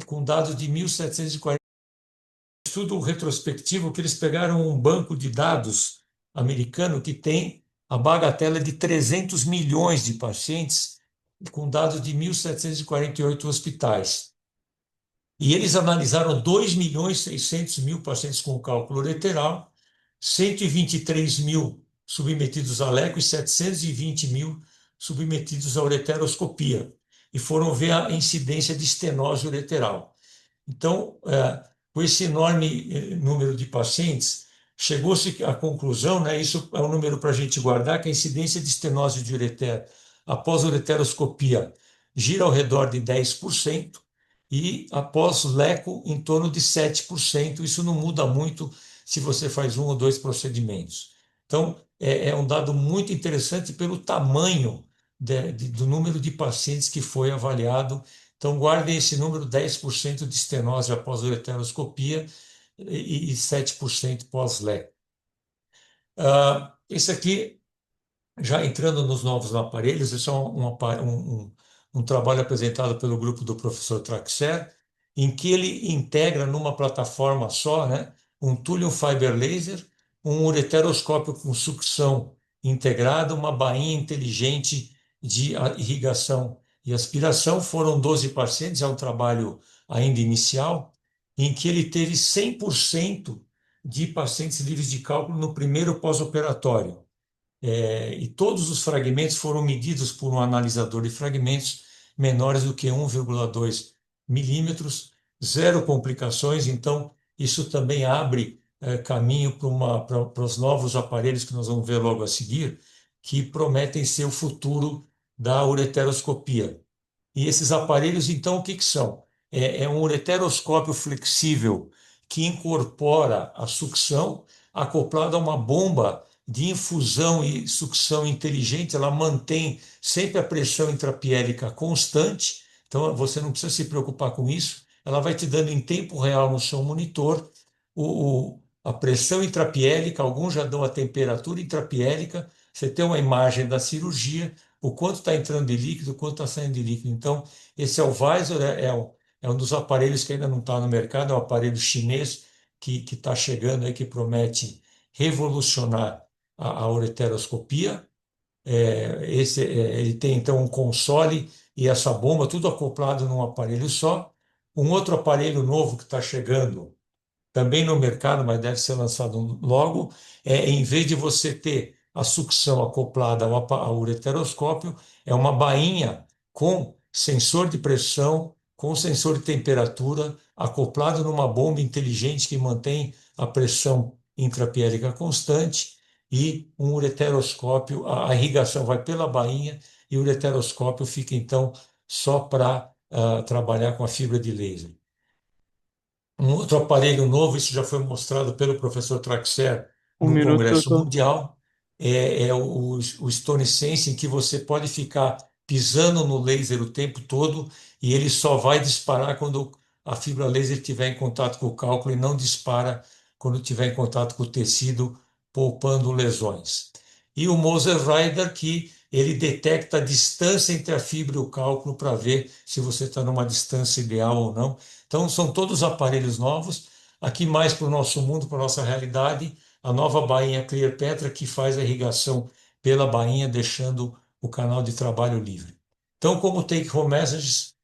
com dados de 1740. Estudo retrospectivo que eles pegaram um banco de dados americano que tem a bagatela de 300 milhões de pacientes, com dados de 1.748 hospitais. E eles analisaram 2.600.000 pacientes com cálculo ureteral, 123 mil submetidos a leco e 720 mil submetidos à ureteroscopia. E foram ver a incidência de estenose ureteral. Então, com esse enorme número de pacientes, chegou-se à conclusão, né, isso é um número para a gente guardar, que a incidência de estenose de ureter após ureteroscopia gira ao redor de 10% e após leco em torno de 7%. Isso não muda muito se você faz um ou dois procedimentos. Então, é um dado muito interessante pelo tamanho do número de pacientes que foi avaliado. Então, guardem esse número: 10% de estenose após ureteroscopia e 7% pós-leco. Esse aqui, já entrando nos novos aparelhos, esse é um trabalho apresentado pelo grupo do professor Traxler, em que ele integra numa plataforma só, né, um Thulium Fiber Laser, um ureteroscópio com sucção integrada, uma bainha inteligente de irrigação e aspiração. Foram 12 pacientes, é um trabalho ainda inicial, em que ele teve 100% de pacientes livres de cálculo no primeiro pós-operatório. E todos os fragmentos foram medidos por um analisador de fragmentos menores do que 1,2 milímetros, zero complicações. Então, isso também abre caminho para os novos aparelhos que nós vamos ver logo a seguir, que prometem ser o futuro da ureteroscopia. E esses aparelhos, então, o que são? É um ureteroscópio flexível que incorpora a sucção acoplada a uma bomba de infusão e sucção inteligente. Ela mantém sempre a pressão intrapiélica constante, então você não precisa se preocupar com isso. Ela vai te dando em tempo real no seu monitor a pressão intrapiélica. Alguns já dão a temperatura intrapiélica. Você tem uma imagem da cirurgia, o quanto está entrando de líquido, o quanto está saindo de líquido. Então, esse é o Visor, é um dos aparelhos que ainda não está no mercado, é um aparelho chinês que está chegando aí, que promete revolucionar a ureteroscopia. Ele tem então um console e essa bomba, tudo acoplado num aparelho só. Um outro aparelho novo que está chegando também no mercado, mas deve ser lançado logo, em vez de você ter a sucção acoplada ao ureteroscópio, é uma bainha com sensor de pressão, com sensor de temperatura, acoplado numa bomba inteligente que mantém a pressão intrapiérica constante, e um ureteroscópio. A irrigação vai pela bainha e o ureteroscópio fica então só para trabalhar com a fibra de laser. Um outro aparelho novo, isso já foi mostrado pelo professor Traxler Um no minuto, Congresso doutor. Mundial, é o Stone Sense, em que você pode ficar pisando no laser o tempo todo e ele só vai disparar quando a fibra laser estiver em contato com o cálculo e não dispara quando estiver em contato com o tecido, poupando lesões. E o Moser Rider, que ele detecta a distância entre a fibra e o cálculo para ver se você está numa distância ideal ou não. Então, são todos aparelhos novos. Aqui, mais para o nosso mundo, para a nossa realidade, a nova bainha Clearpetra, que faz a irrigação pela bainha, deixando o canal de trabalho livre. Então, como take-home messages,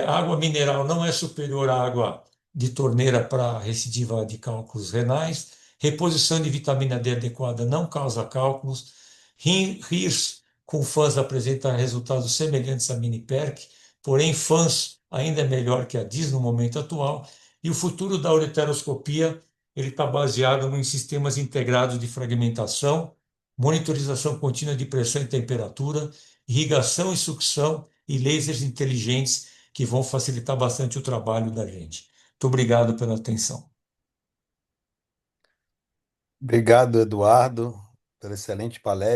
água mineral não é superior à água de torneira para recidiva de cálculos renais. Reposição de vitamina D adequada não causa cálculos. RIRS com fãs apresenta resultados semelhantes à mini-PERC, porém fãs ainda é melhor que a DIS no momento atual. E o futuro da ureteroscopia ele está baseado em sistemas integrados de fragmentação, monitorização contínua de pressão e temperatura, irrigação e sucção e lasers inteligentes que vão facilitar bastante o trabalho da gente. Muito obrigado pela atenção. Obrigado, Eduardo, pela excelente palestra.